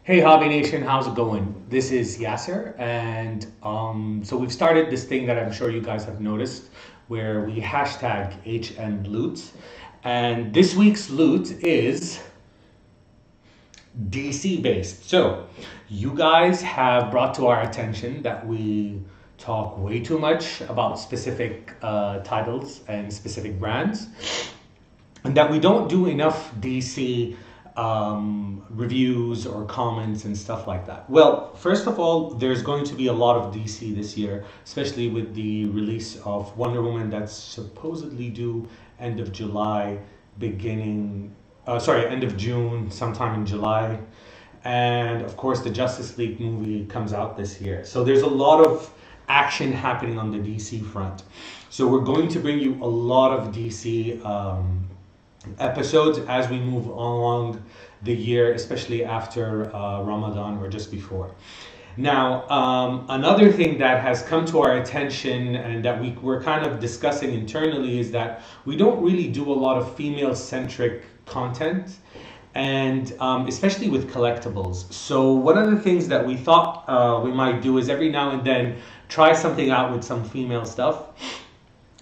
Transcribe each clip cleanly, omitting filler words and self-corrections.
Hey Hobby Nation, how's it going? This is Yasser, and so we've started this thing that I'm sure you guys have noticed, where we hashtag HNLoot, and this week's loot is DC based. So you guys have brought to our attention that we talk way too much about specific titles and specific brands, and that we don't do enough DC reviews or comments and stuff like that. Well, first of all, there's going to be a lot of DC this year, especially with the release of Wonder Woman that's supposedly due end of July, end of June, sometime in July. And of course, the Justice League movie comes out this year. So there's a lot of action happening on the DC front. So we're going to bring you a lot of DC episodes as we move along the year, especially after Ramadan or just before. Now, another thing that has come to our attention and that we're kind of discussing internally is that we don't really do a lot of female-centric content, and especially with collectibles. So one of the things that we thought we might do is every now and then try something out with some female stuff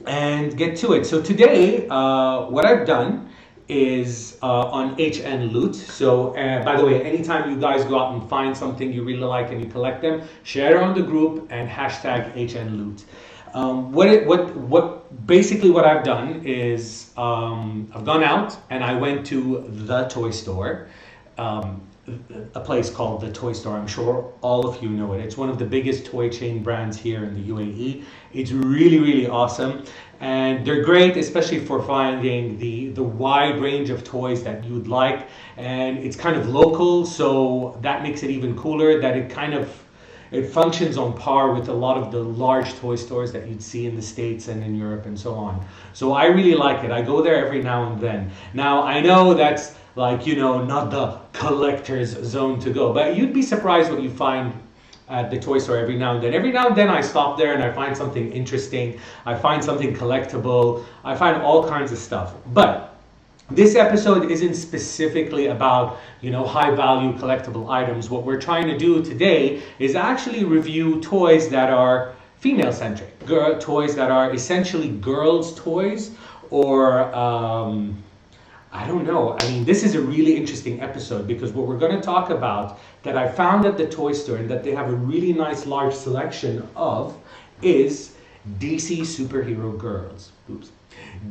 and get to it. So today, what I've done is on HN Loot. So by the way, anytime you guys go out and find something you really like and you collect them, share it on the group and hashtag HN Loot. Basically what I've done is I've gone out and I went to the toy store. A place called the Toy Store. I'm sure all of you know it. It's one of the biggest toy chain brands here in the UAE. It's really, really awesome. And they're great, especially for finding the wide range of toys that you'd like. And it's kind of local, so that makes it even cooler that it functions on par with a lot of the large toy stores that you'd see in the States and in Europe and so on. So I really like it. I go there every now and then. Now, I know that's not the collector's zone to go, but you'd be surprised what you find at the toy store every now and then. Every now and then I stop there and I find something interesting. I find something collectible. I find all kinds of stuff. But this episode isn't specifically about, high value collectible items. What we're trying to do today is actually review toys that are female centric, toys that are essentially girls' toys, or I don't know. I mean, this is a really interesting episode because what we're going to talk about that I found at the toy store and that they have a really nice large selection of is DC superhero girls.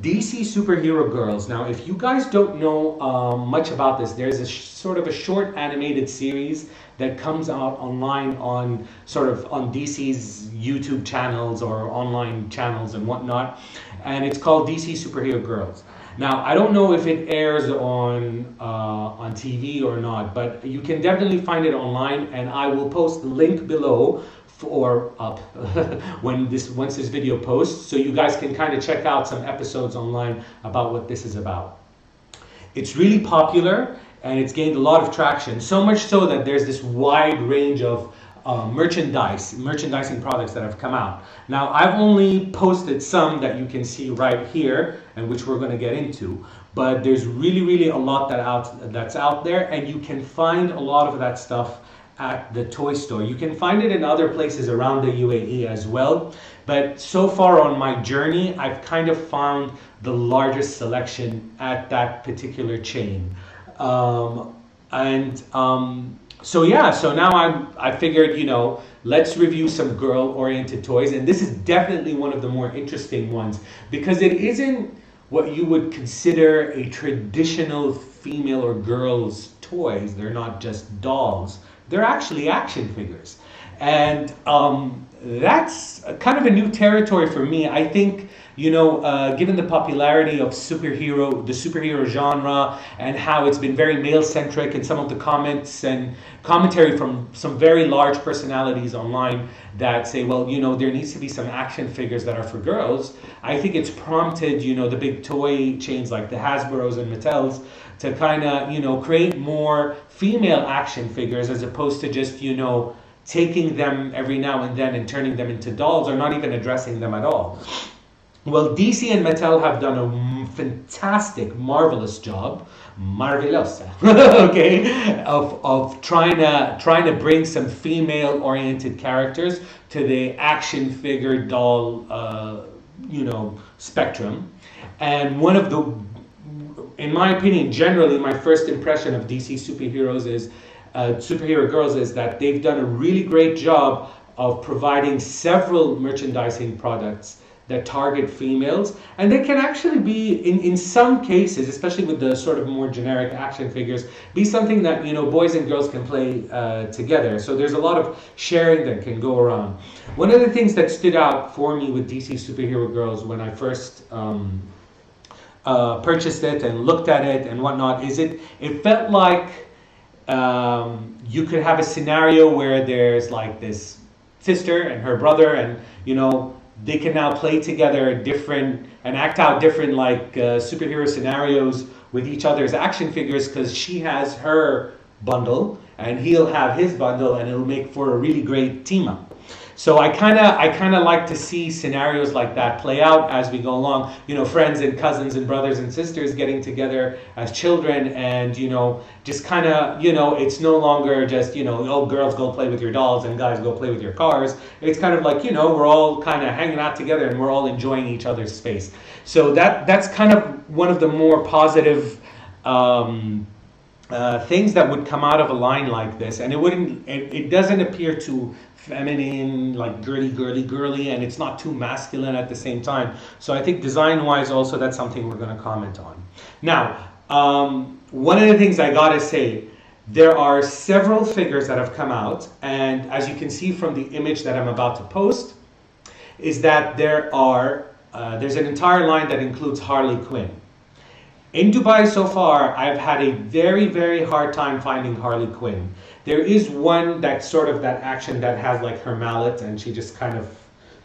DC superhero girls. Now, if you guys don't know much about this, there's a sort of a short animated series that comes out online on DC's YouTube channels or online channels and whatnot, and it's called DC Superhero Girls. Now, I don't know if it airs on TV or not, but you can definitely find it online, and I will post the link below or up once this video posts, so you guys can kind of check out some episodes online about what this is about. It's really popular and it's gained a lot of traction, so much so that there's this wide range of merchandising products that have come out. Now, I've only posted some that you can see right here and which we're going to get into, but there's really a lot that's out there, and you can find a lot of that stuff at the toy store. You can find it in other places around the UAE as well, but so far on my journey, I've kind of found the largest selection at that particular chain. So now I figured, let's review some girl-oriented toys, and this is definitely one of the more interesting ones because it isn't what you would consider a traditional female or girls' toys. They're not just dolls. They're actually action figures. And that's kind of a new territory for me. I think, given the popularity of the superhero genre and how it's been very male-centric, and some of the comments and commentary from some very large personalities online that say, well, there needs to be some action figures that are for girls. I think it's prompted, the big toy chains like the Hasbros and Mattels to kind of, create more female action figures as opposed to just, taking them every now and then and turning them into dolls or not even addressing them at all. Well, DC and Mattel have done a fantastic, marvelous job, marvelosa, okay, of trying to bring some female-oriented characters to the action figure doll, spectrum. And one of the, in my opinion, generally, my first impression of DC superheroes is superhero girls is that they've done a really great job of providing several merchandising products that target females, and they can actually be in some cases, especially with the sort of more generic action figures, be something that boys and girls can play together. So there's a lot of sharing that can go around. One of the things that stood out for me with DC superhero girls when I first purchased it and looked at it and whatnot is it felt like you could have a scenario where there's like this sister and her brother, and they can now play together different and act out different superhero scenarios with each other's action figures, because she has her bundle and he'll have his bundle, and it'll make for a really great team up. So I kind of like to see scenarios like that play out as we go along. Friends and cousins and brothers and sisters getting together as children, and just kind of it's no longer just oh, girls go play with your dolls and guys go play with your cars. It's kind of like we're all kind of hanging out together and we're all enjoying each other's space. So that's kind of one of the more positive things that would come out of a line like this, and it doesn't appear too feminine, like girly, and it's not too masculine at the same time. So I think design-wise also that's something we're going to comment on. Now, one of the things I gotta say, there are several figures that have come out, and as you can see from the image that I'm about to post, is that there's an entire line that includes Harley Quinn. In Dubai so far, I've had a very, very hard time finding Harley Quinn. There is one that's sort of that action that has like her mallet, and she just kind of,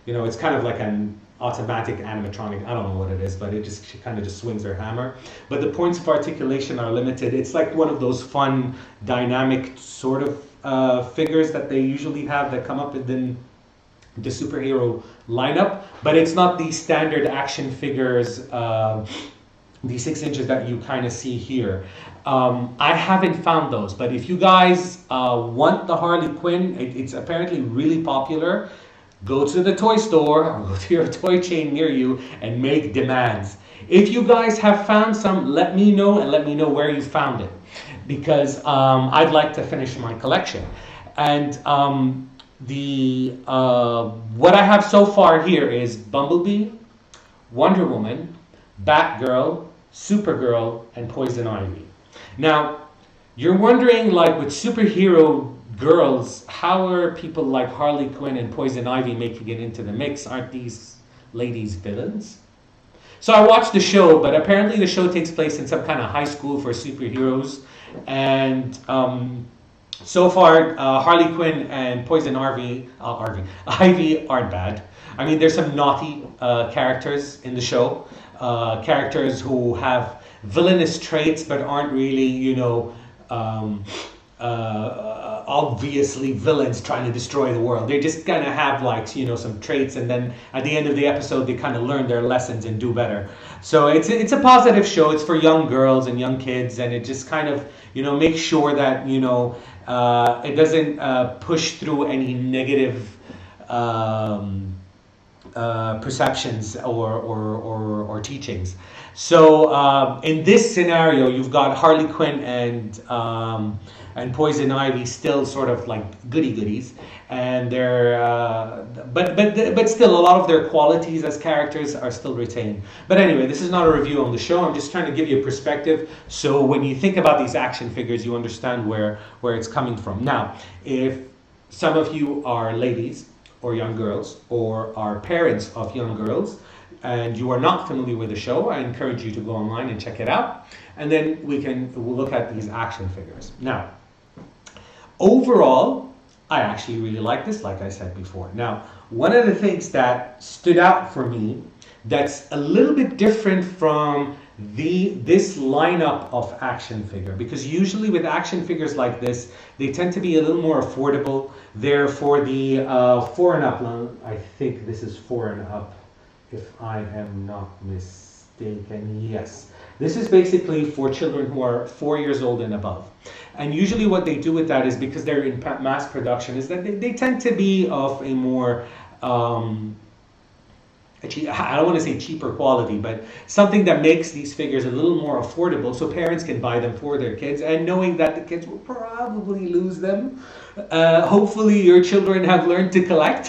it's kind of like an automatic animatronic. I don't know what it is, but she kind of just swings her hammer. But the points of articulation are limited. It's like one of those fun, dynamic sort of figures that they usually have that come up within the superhero lineup. But it's not the standard action figures, the 6 inches that you kind of see here. I haven't found those, but if you guys want the Harley Quinn, it's apparently really popular. Go to the toy store or go to your toy chain near you and make demands. If you guys have found some, let me know, and let me know where you found it, because I'd like to finish my collection. And what I have so far here is Bumblebee, Wonder Woman, Batgirl, Supergirl, and Poison Ivy. Now, you're wondering, like, with superhero girls, how are people like Harley Quinn and Poison Ivy making it into the mix? Aren't these ladies villains? So I watched the show, but apparently the show takes place in some kind of high school for superheroes. And so far, Harley Quinn and Poison Ivy aren't bad. I mean, there's some naughty characters in the show. Characters who have villainous traits but aren't really, obviously villains trying to destroy the world. They just kind of have like, some traits, and then at the end of the episode they kind of learn their lessons and do better. So it's a positive show. It's for young girls and young kids, and it just kind of, makes sure that, it doesn't push through any negative perceptions or teachings. So in this scenario, you've got Harley Quinn and Poison Ivy still sort of like goodies, and they're but still a lot of their qualities as characters are still retained. But anyway, this is not a review on the show. I'm just trying to give you a perspective, so when you think about these action figures, you understand where it's coming from. Now, if some of you are ladies or young girls, or are parents of young girls, and you are not familiar with the show, I encourage you to go online and check it out, and then we'll look at these action figures. Now, overall, I actually really like this, like I said before. Now, one of the things that stood out for me that's a little bit different from this lineup of action figure, because usually with action figures like this, they tend to be a little more affordable. They're for the 4 and up. I think this is 4 and up. if I am not mistaken. Yes. This is basically for children who are 4 years old and above. And usually what they do with that is because they're in mass production, is that they tend to be of a more, I don't want to say cheaper quality, but something that makes these figures a little more affordable so parents can buy them for their kids, and knowing that the kids will probably lose them. Hopefully your children have learned to collect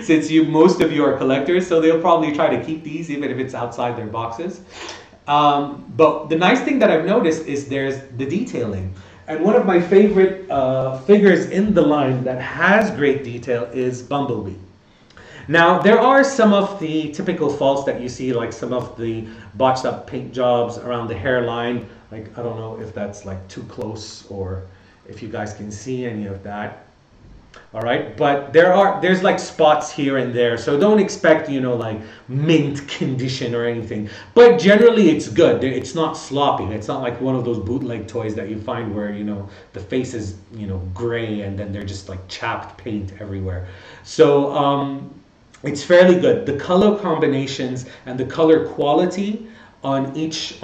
since most of you are collectors, so they'll probably try to keep these even if it's outside their boxes. But the nice thing that I've noticed is there's the detailing. And one of my favorite figures in the line that has great detail is Bumblebee. Now, there are some of the typical faults that you see, like some of the botched up paint jobs around the hairline. Like, I don't know if that's like too close or if you guys can see any of that. All right, but there's like spots here and there, so don't expect, like mint condition or anything. But generally it's good. It's not sloppy. It's not like one of those bootleg toys that you find where, the face is, gray and then they're just like chapped paint everywhere. So it's fairly good. The color combinations and the color quality on each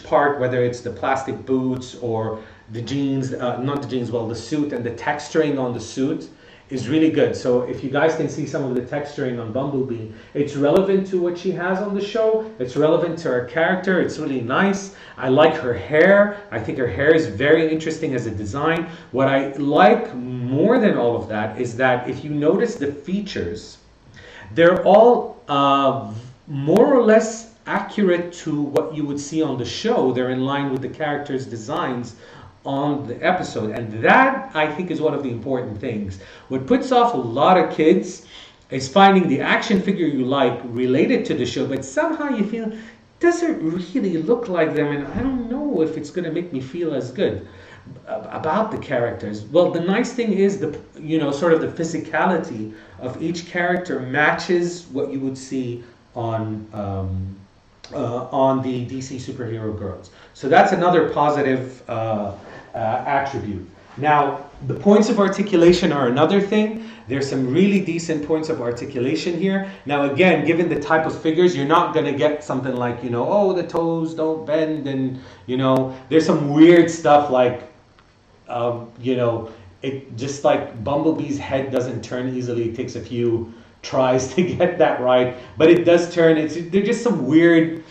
part, whether it's the plastic boots or the jeans, not the jeans, well, the suit and the texturing on the suit is really good. So if you guys can see some of the texturing on Bumblebee, it's relevant to what she has on the show. It's relevant to her character. It's really nice. I like her hair. I think her hair is very interesting as a design. What I like more than all of that is that if you notice the features, they're all more or less accurate to what you would see on the show. They're in line with the characters' designs on the episode, and that I think is one of the important things. What puts off a lot of kids is finding the action figure you like related to the show, but somehow you feel doesn't really look like them, and I don't know if it's going to make me feel as good about the characters. Well, the nice thing is the sort of the physicality of each character matches what you would see on the DC superhero girls. So that's another positive attribute. Now, the points of articulation are another thing. There's some really decent points of articulation here. Now, again, given the type of figures, you're not going to get something like, oh, the toes don't bend, and, there's some weird stuff like, it just like Bumblebee's head doesn't turn easily. It takes a few tries to get that right, but it does turn. There's just some weird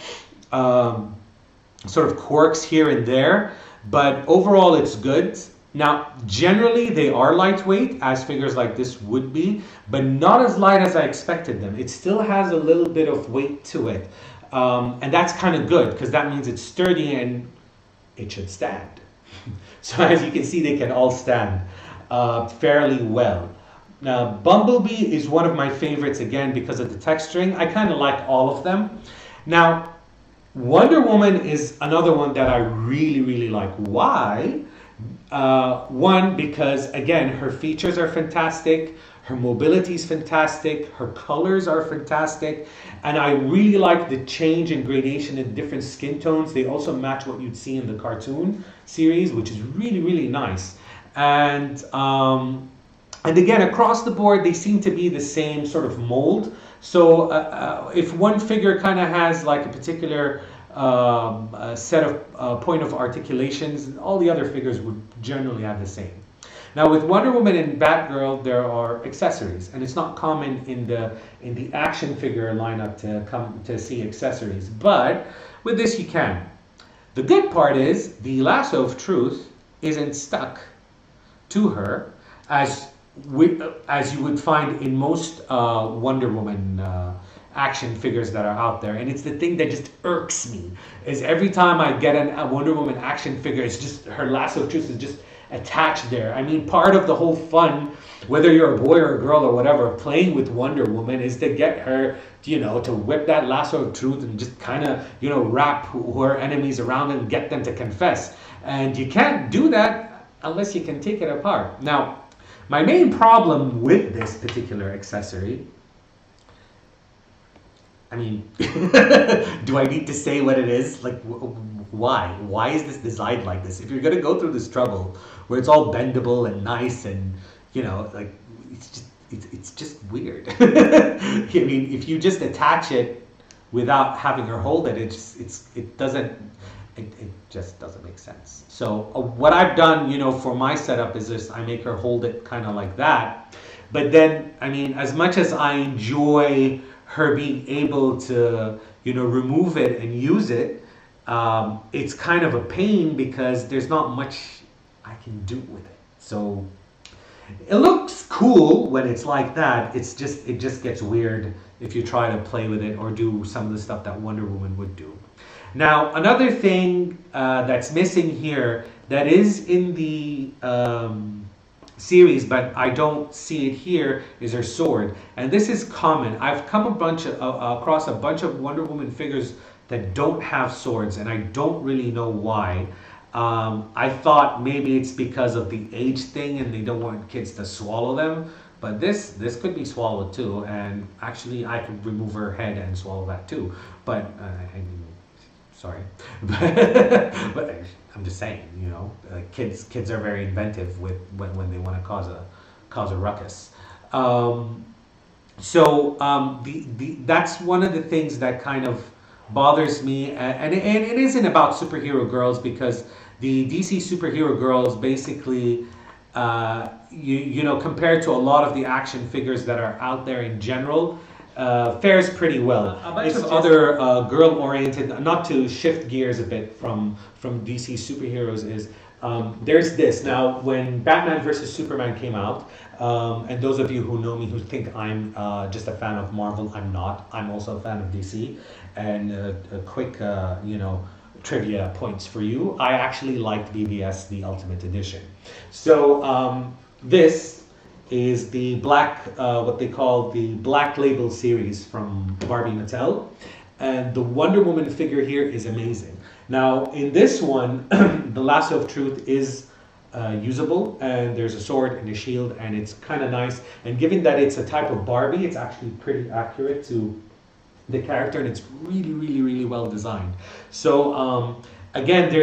sort of quirks here and there, but overall it's good. Now, generally they are lightweight, as figures like this would be, but not as light as I expected them. It still has a little bit of weight to it, and that's kind of good because that means it's sturdy and it should stand. So as you can see, they can all stand fairly well. Now, Bumblebee is one of my favorites, again, because of the texturing. I kind of like all of them. Now, Wonder Woman is another one that I really, really like. Why? One, because, again, her features are fantastic. Her mobility is fantastic. Her colors are fantastic. And I really like the change in gradation in different skin tones. They also match what you'd see in the cartoon series, which is really, really nice. And again, across the board, they seem to be the same sort of mold. So if one figure kind of has like a particular set of point of articulations, all the other figures would generally have the same. Now with Wonder Woman and Batgirl, there are accessories, and it's not common in the action figure lineup to come to see accessories, but with this you can. The good part is the lasso of truth isn't stuck to her as you would find in most Wonder Woman action figures that are out there. And it's the thing that just irks me, is every time I get a Wonder Woman action figure, it's just her lasso of truth is just attached there. I mean, part of the whole fun, whether you're a boy or a girl or whatever, playing with Wonder Woman is to get her, to whip that lasso of truth and just kind of, wrap her enemies around and get them to confess. And you can't do that unless you can take it apart. Now, my main problem with this particular accessory, I mean, do I need to say what it is? Like, why? Why is this designed like this? If you're going to go through this trouble where it's all bendable and nice and, like, it it's just weird. I mean, if you just attach it without having her hold it, it doesn't. It just doesn't make sense. So what I've done, for my setup is just I make her hold it kind of like that. But then, I mean, as much as I enjoy her being able to, remove it and use it, it's kind of a pain because there's not much I can do with it. So it looks cool when it's like that. It just gets weird if you try to play with it or do some of the stuff that Wonder Woman would do. Now, another thing that's missing here that is in the series, but I don't see it here, is her sword. And this is common. I've come across a bunch of Wonder Woman figures that don't have swords, and I don't really know why. I thought maybe it's because of the age thing and they don't want kids to swallow them. But this could be swallowed too, and actually I could remove her head and swallow that too. But sorry, but I'm just saying, kids are very inventive with when they want to cause a ruckus. That's one of the things that kind of bothers me, and it isn't about superhero girls, because the DC superhero girls basically, compared to a lot of the action figures that are out there in general, fares pretty well. It's other girl-oriented. Not to shift gears a bit from DC superheroes, is there's this. Now, when Batman versus Superman came out, and those of you who know me who think I'm just a fan of Marvel, I'm not. I'm also a fan of DC. And a quick, trivia points for you. I actually liked BVS, the Ultimate Edition. So this is the what they call the Black Label series from Barbie Mattel. And the Wonder Woman figure here is amazing. Now, in this one, the Lasso of Truth is usable, and there's a sword and a shield, and it's kind of nice. And given that it's a type of Barbie, it's actually pretty accurate to the character, and it's really, really, really well designed. So again,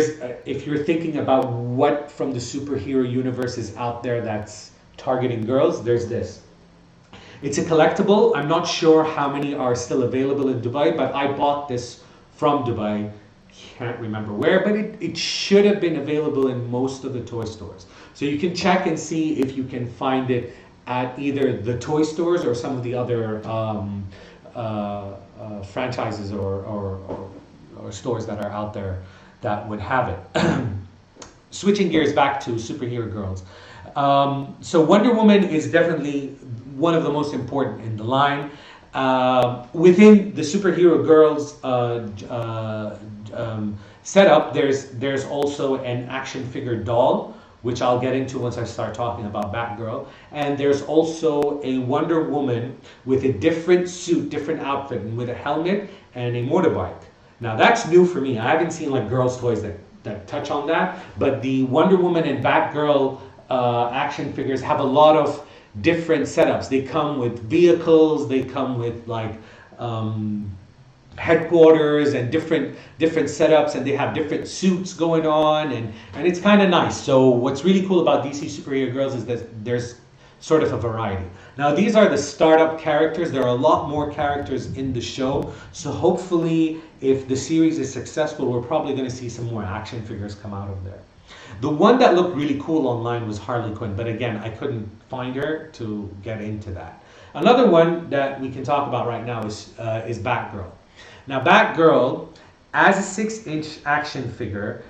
if you're thinking about what from the superhero universe is out there that's targeting girls, there's this. It's a collectible. I'm not sure how many are still available in Dubai, but I bought this from Dubai. Can't remember where, but it should have been available in most of the toy stores. So you can check and see if you can find it at either the toy stores or some of the other franchises or stores that are out there that would have it. Switching gears back to superhero girls. So Wonder Woman is definitely one of the most important in the line. Within the superhero girls setup, there's also an action figure doll, which I'll get into once I start talking about Batgirl. And there's also a Wonder Woman with a different suit, different outfit, and with a helmet and a motorbike. Now that's new for me. I haven't seen like girls' toys that touch on that, but the Wonder Woman and Batgirl action figures have a lot of different setups. They come with vehicles, they come with like headquarters and different setups, and they have different suits going on, and it's kind of nice. So what's really cool about DC Superhero Girls is that there's sort of a variety. Now these are the startup characters. There are a lot more characters in the show, so hopefully if the series is successful, we're probably going to see some more action figures come out of there. The one that looked really cool online was Harley Quinn, but again, I couldn't find her to get into that. Another one that we can talk about right now is Batgirl. Now Batgirl, as a 6-inch action figure,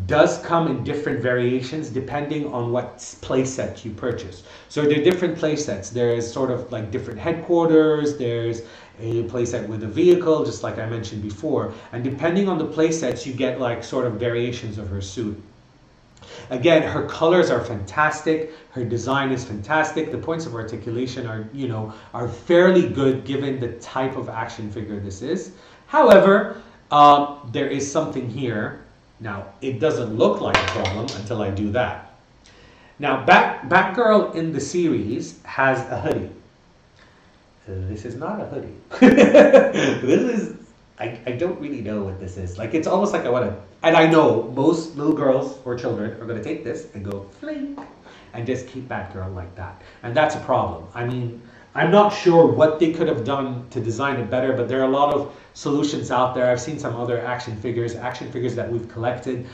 does come in different variations depending on what playset you purchase. So there are different playsets. There's sort of like different headquarters, there's a playset with a vehicle, just like I mentioned before. And depending on the playsets, you get like sort of variations of her suit. Again, her colors are fantastic. Her design is fantastic. The points of articulation are fairly good given the type of action figure this is. However, there is something here. Now, it doesn't look like a problem until I do that. Now, Batgirl in the series has a hoodie. This is not a hoodie. I don't really know what this is. Like, it's almost like and I know most little girls or children are going to take this and go fling and just keep Batgirl like that. And that's a problem. I mean, I'm not sure what they could have done to design it better, but there are a lot of solutions out there. I've seen some other action figures that we've collected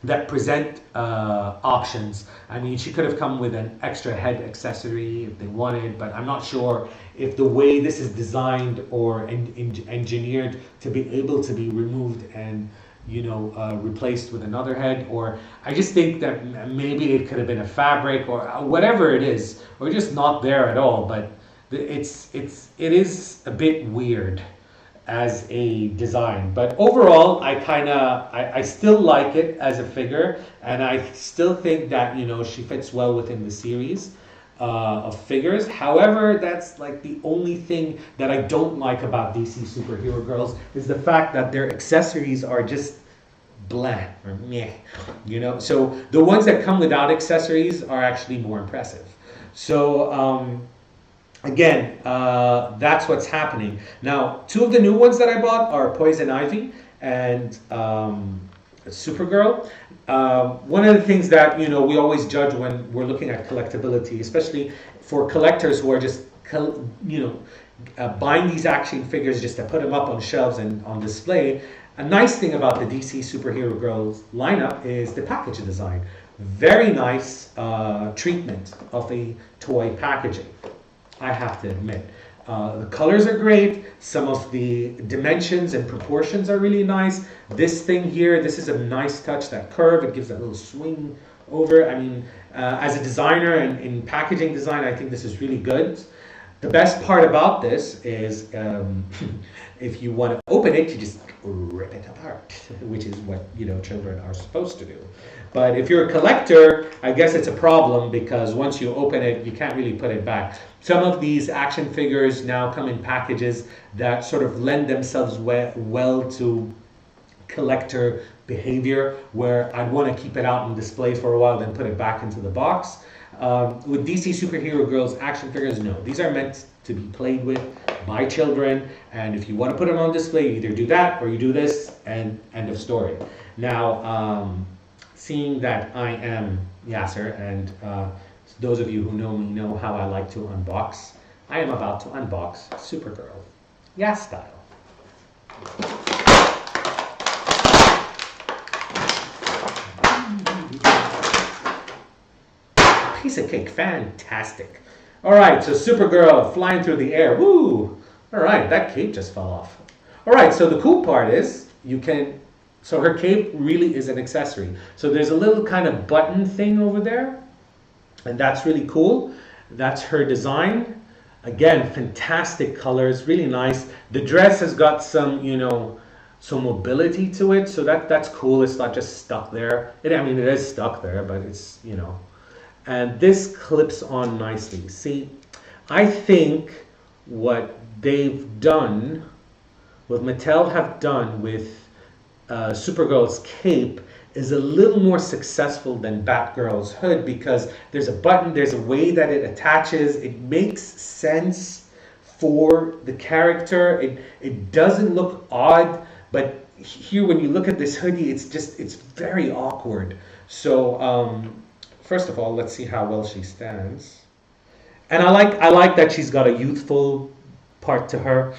that present options. I mean, she could have come with an extra head accessory if they wanted, but I'm not sure if the way this is designed or engineered to be able to be removed and replaced with another head, or I just think that maybe it could have been a fabric or whatever it is, or just not there at all. But it is a bit weird as a design, but overall I still like it as a figure, and I still think that she fits well within the series of figures. However, that's like the only thing that I don't like about DC Superhero Girls is the fact that their accessories are just blah or meh, so the ones that come without accessories are actually more impressive. So again, that's what's happening. Now, two of the new ones that I bought are Poison Ivy and Supergirl. One of the things that we always judge when we're looking at collectability, especially for collectors who are just buying these action figures just to put them up on shelves and on display. A nice thing about the DC Superhero Girls lineup is the package design. Very nice treatment of a toy packaging, I have to admit. The colors are great. Some of the dimensions and proportions are really nice. This thing here, this is a nice touch, that curve, it gives that little swing over. I mean, as a designer and in packaging design, I think this is really good. The best part about this is if you want to open it, you just rip it apart, which is what children are supposed to do. But if you're a collector, I guess it's a problem because once you open it, you can't really put it back. Some of these action figures now come in packages that sort of lend themselves well to collector behavior, where I'd want to keep it out on display for a while, then put it back into the box. With DC Superhero Girls action figures, no. These are meant to be played with by children, and if you want to put them on display, you either do that or you do this, and end of story. Now, seeing that I am Yasser, and those of you who know me know how I like to unbox, I am about to unbox Supergirl, Yas style. Piece of cake, fantastic. All right, so Supergirl flying through the air, woo! All right, that cape just fell off. All right, so the cool part is so her cape really is an accessory. So there's a little kind of button thing over there, and that's really cool. That's her design. Again, fantastic colors, really nice. The dress has got some, some mobility to it, so that's cool. It's not just stuck there. It is stuck there, but it's, and this clips on nicely. See, I think what they've done, what Mattel have done with Supergirl's cape is a little more successful than Batgirl's hood, because there's a button, there's a way that it attaches, it makes sense for the character, it doesn't look odd, but here when you look at this hoodie, it's very awkward. So first of all, let's see how well she stands. And I like that she's got a youthful part to her,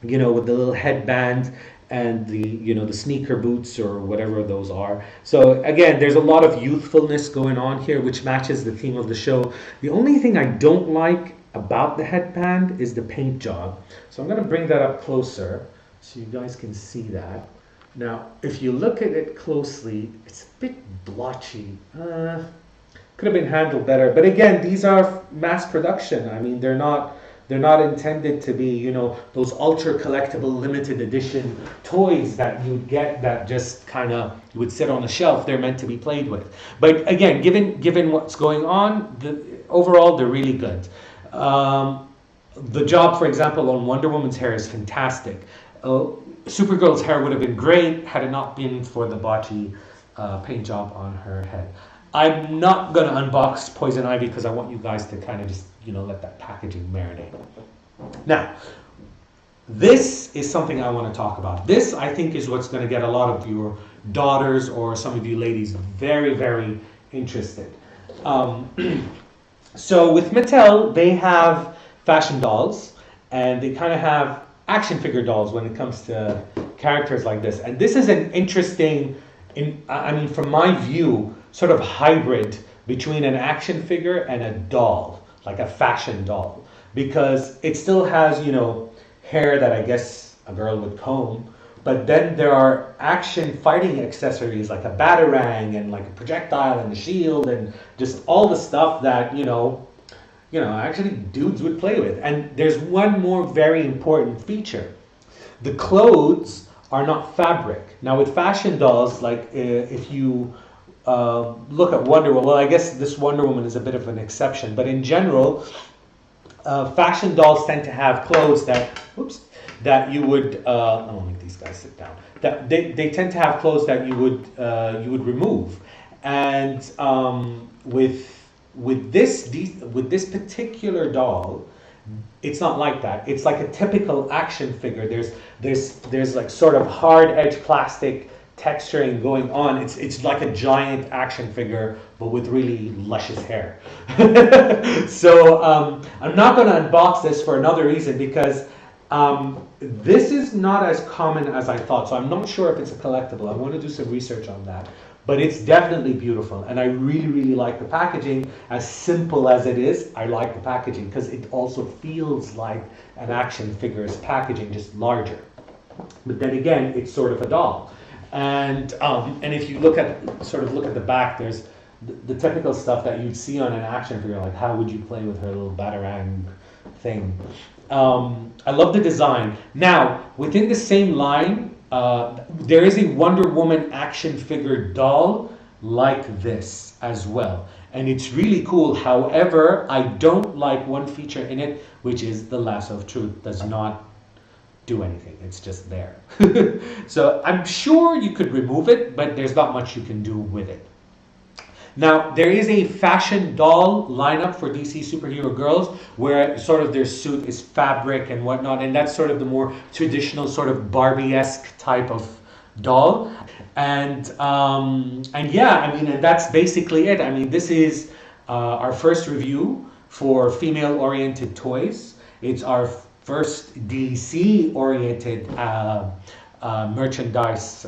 with the little headband and the sneaker boots or whatever those are. So again, there's a lot of youthfulness going on here, which matches the theme of the show. The only thing I don't like about the headband is the paint job. So I'm going to bring that up closer so you guys can see that. Now, if you look at it closely, it's a bit blotchy. Could have been handled better. But again, these are mass production. I mean, they're not intended to be, those ultra collectible limited edition toys that you'd get that just kind of would sit on a shelf. They're meant to be played with. But again, given what's going on, overall they're really good. The job, for example, on Wonder Woman's hair is fantastic. Supergirl's hair would have been great had it not been for the botchy paint job on her head. I'm not going to unbox Poison Ivy because I want you guys to kind of just, let that packaging marinate. Now, this is something I want to talk about. This, I think, is what's going to get a lot of your daughters or some of you ladies very, very interested. So with Mattel, they have fashion dolls, and they kind of have action figure dolls when it comes to characters like this. And this is an interesting, I mean, from my view, sort of hybrid between an action figure and a doll, like a fashion doll, because it still has, you know, hair that I guess a girl would comb, but then there are action fighting accessories like a batarang and like a projectile and a shield and just all the stuff that, actually dudes would play with. And there's one more very important feature. The clothes are not fabric. Now with fashion dolls, like if you look at Wonder Woman, well, I guess this Wonder Woman is a bit of an exception, but in general, fashion dolls tend to have clothes that you would, I won't make these guys sit down, that they tend to have clothes that you would remove. And with this particular doll, it's not like that. It's like a typical action figure. There's like sort of hard edge plastic texturing going on. It's like a giant action figure, but with really luscious hair. So I'm not going to unbox this for another reason, because this is not as common as I thought. So I'm not sure if it's a collectible. I want to do some research on that. But it's definitely beautiful, and I really, really like the packaging. As simple as it is, I like the packaging because it also feels like an action figure's packaging, just larger. But then again, it's sort of a doll. And if you look at the back, there's the typical stuff that you'd see on an action figure, like how would you play with her little batarang thing. I love the design. Now, within the same line, there is a Wonder Woman action figure doll like this as well. And it's really cool. However, I don't like one feature in it, which is the lasso of truth. Does not do anything. It's just there. So I'm sure you could remove it, but there's not much you can do with it. Now, there is a fashion doll lineup for DC superhero girls where sort of their suit is fabric and whatnot, and that's sort of the more traditional sort of Barbie-esque type of doll. And yeah, I mean, and that's basically it. I mean, this is our first review for female-oriented toys. It's our first DC-oriented merchandise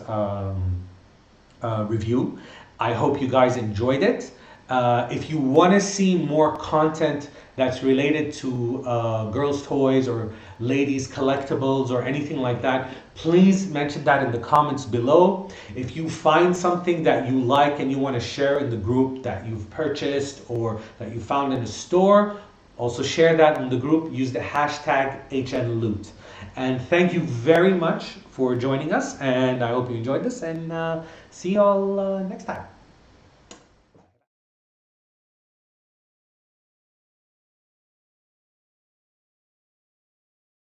review. I hope you guys enjoyed it. If you want to see more content that's related to girls' toys or ladies' collectibles or anything like that, please mention that in the comments below. If you find something that you like and you want to share in the group that you've purchased or that you found in a store, also share that in the group. Use the hashtag HNLoot. And thank you very much for joining us, and I hope you enjoyed this, and see you all next time.